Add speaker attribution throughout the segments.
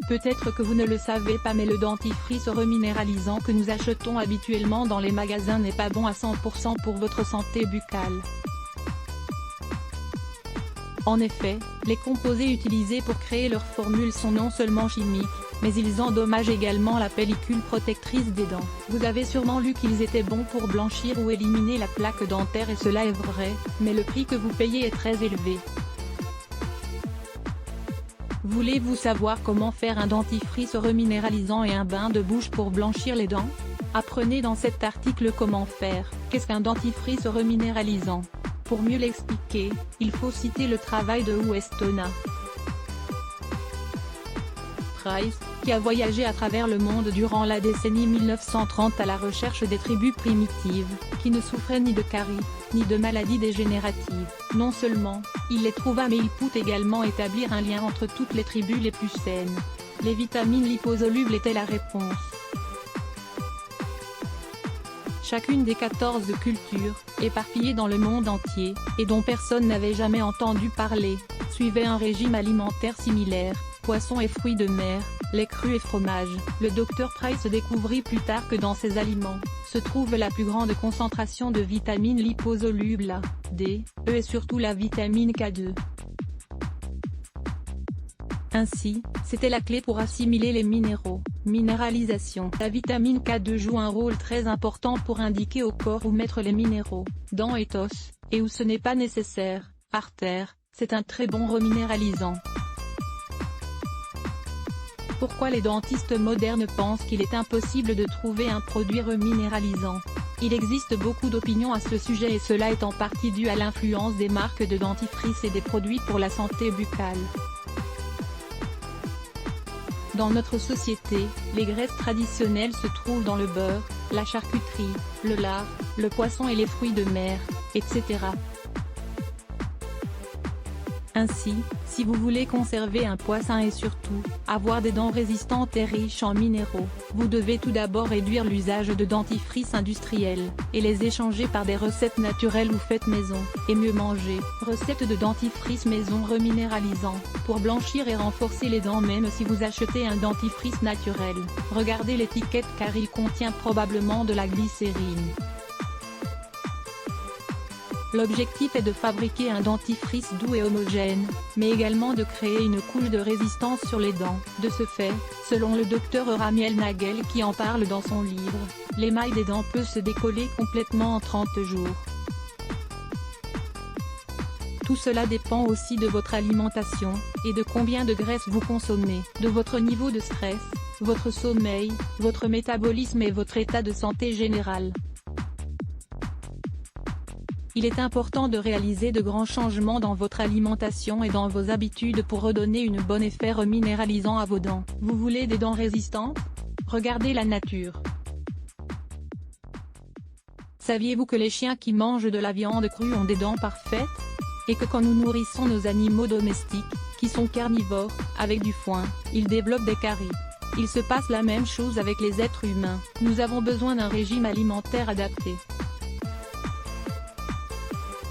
Speaker 1: Peut-être que vous ne le savez pas, mais le dentifrice reminéralisant que nous achetons habituellement dans les magasins n'est pas bon à 100% pour votre santé buccale. En effet, les composés utilisés pour créer leur formule sont non seulement chimiques, mais ils endommagent également la pellicule protectrice des dents. Vous avez sûrement lu qu'ils étaient bons pour blanchir ou éliminer la plaque dentaire, et cela est vrai, mais le prix que vous payez est très élevé. Voulez-vous savoir comment faire un dentifrice reminéralisant et un bain de bouche pour blanchir les dents? Apprenez dans cet article comment faire. Qu'est-ce qu'un dentifrice reminéralisant? Pour mieux l'expliquer, il faut citer le travail de Weston Price, qui a voyagé à travers le monde durant la décennie 1930 à la recherche des tribus primitives, qui ne souffraient ni de caries, ni de maladies dégénératives. Non seulement, il les trouva, mais il put également établir un lien entre toutes les tribus les plus saines. Les vitamines liposolubles étaient la réponse. Chacune des 14 cultures, éparpillées dans le monde entier, et dont personne n'avait jamais entendu parler, suivait un régime alimentaire similaire: poissons et fruits de mer, lait cru et fromage. Le Dr Price découvrit plus tard que dans ces aliments, se trouve la plus grande concentration de vitamines liposolubles A, D, E et surtout la vitamine K2. Ainsi, c'était la clé pour assimiler les minéraux. Minéralisation. La vitamine K2 joue un rôle très important pour indiquer au corps où mettre les minéraux, dents et os, et où ce n'est pas nécessaire, artères. C'est un très bon reminéralisant. Pourquoi les dentistes modernes pensent qu'il est impossible de trouver un produit reminéralisant? Il existe beaucoup d'opinions à ce sujet, et cela est en partie dû à l'influence des marques de dentifrice et des produits pour la santé buccale. Dans notre société, les graisses traditionnelles se trouvent dans le beurre, la charcuterie, le lard, le poisson et les fruits de mer, etc. Ainsi, si vous voulez conserver un poids sain et surtout, avoir des dents résistantes et riches en minéraux, vous devez tout d'abord réduire l'usage de dentifrices industriels, et les échanger par des recettes naturelles ou faites maison, et mieux manger. Recette de dentifrice maison reminéralisant. Pour blanchir et renforcer les dents même si vous achetez un dentifrice naturel, regardez l'étiquette car il contient probablement de la glycérine. L'objectif est de fabriquer un dentifrice doux et homogène, mais également de créer une couche de résistance sur les dents. De ce fait, selon le docteur Ramiel Nagel qui en parle dans son livre, l'émail des dents peut se décoller complètement en 30 jours. Tout cela dépend aussi de votre alimentation, et de combien de graisse vous consommez, de votre niveau de stress, votre sommeil, votre métabolisme et votre état de santé général. Il est important de réaliser de grands changements dans votre alimentation et dans vos habitudes pour redonner un bon effet reminéralisant à vos dents. Vous voulez des dents résistantes? Regardez la nature. Saviez-vous que les chiens qui mangent de la viande crue ont des dents parfaites? Et que quand nous nourrissons nos animaux domestiques, qui sont carnivores, avec du foin, ils développent des caries. Il se passe la même chose avec les êtres humains. Nous avons besoin d'un régime alimentaire adapté.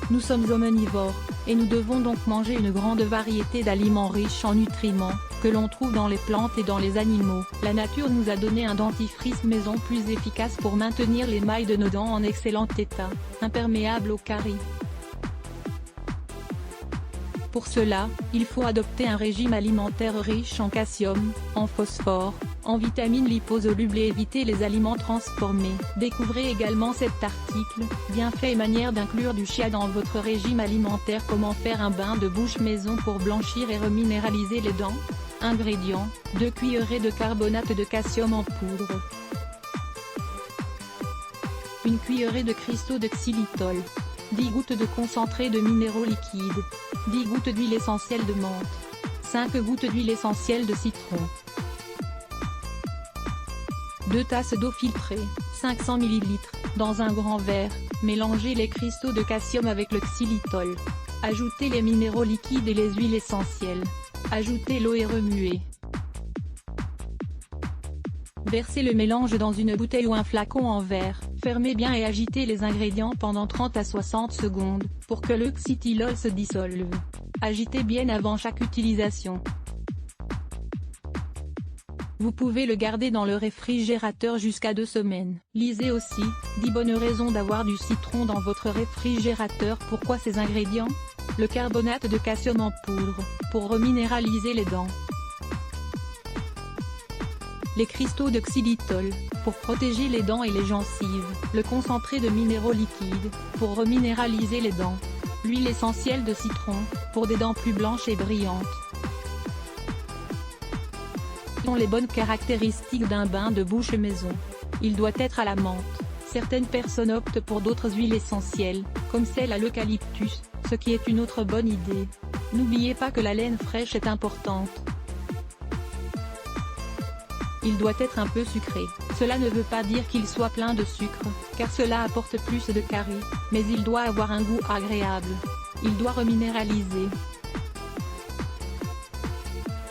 Speaker 1: Nous sommes omnivores, et nous devons donc manger une grande variété d'aliments riches en nutriments, que l'on trouve dans les plantes et dans les animaux. La nature nous a donné un dentifrice maison plus efficace pour maintenir l'émail de nos dents en excellent état, imperméable aux caries. Pour cela, il faut adopter un régime alimentaire riche en calcium, en phosphore, en vitamines liposolubles et éviter les aliments transformés. Découvrez également cet article, bienfaits et manières d'inclure du chia dans votre régime alimentaire. Comment faire un bain de bouche maison pour blanchir et reminéraliser les dents? Ingrédients, 2 cuillerées de carbonate de calcium en poudre, 1 cuillerée de cristaux de xylitol, 10 gouttes de concentré de minéraux liquides, 10 gouttes d'huile essentielle de menthe, 5 gouttes d'huile essentielle de citron, 2 tasses d'eau filtrée, 500 ml, dans un grand verre. Mélangez les cristaux de calcium avec le xylitol. Ajoutez les minéraux liquides et les huiles essentielles. Ajoutez l'eau et remuez. Versez le mélange dans une bouteille ou un flacon en verre. Fermez bien et agitez les ingrédients pendant 30 à 60 secondes, pour que le xylitol se dissolve. Agitez bien avant chaque utilisation. Vous pouvez le garder dans le réfrigérateur jusqu'à 2 semaines. Lisez aussi, 10 bonnes raisons d'avoir du citron dans votre réfrigérateur. Pourquoi ces ingrédients? Le carbonate de calcium en poudre, pour reminéraliser les dents. Les cristaux de xylitol, pour protéger les dents et les gencives. Le concentré de minéraux liquides, pour reminéraliser les dents. L'huile essentielle de citron, pour des dents plus blanches et brillantes. Sont les bonnes caractéristiques d'un bain de bouche maison. Il doit être à la menthe. Certaines personnes optent pour d'autres huiles essentielles, comme celle à l'eucalyptus, ce qui est une autre bonne idée. N'oubliez pas que la laine fraîche est importante. Il doit être un peu sucré. Cela ne veut pas dire qu'il soit plein de sucre, car cela apporte plus de caries, mais il doit avoir un goût agréable. Il doit reminéraliser.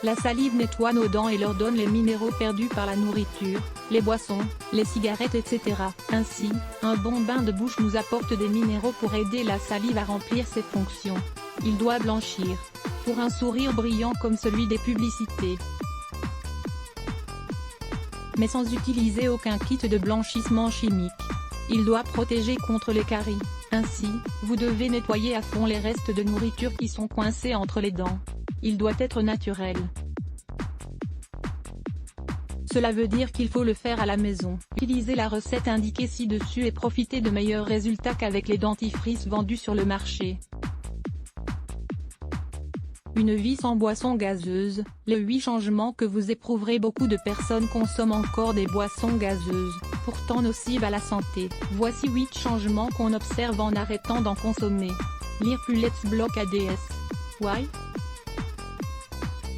Speaker 1: La salive nettoie nos dents et leur donne les minéraux perdus par la nourriture, les boissons, les cigarettes etc. Ainsi, un bon bain de bouche nous apporte des minéraux pour aider la salive à remplir ses fonctions. Il doit blanchir, pour un sourire brillant comme celui des publicités, mais sans utiliser aucun kit de blanchissement chimique. Il doit protéger contre les caries. Ainsi, vous devez nettoyer à fond les restes de nourriture qui sont coincés entre les dents. Il doit être naturel. Cela veut dire qu'il faut le faire à la maison. Utilisez la recette indiquée ci-dessus et profitez de meilleurs résultats qu'avec les dentifrices vendus sur le marché. Une vie sans boissons gazeuses, les 8 changements que vous éprouverez. Beaucoup de personnes consomment encore des boissons gazeuses, pourtant nocives à la santé. Voici 8 changements qu'on observe en arrêtant d'en consommer. Lire plus Let's Block ADS. Why?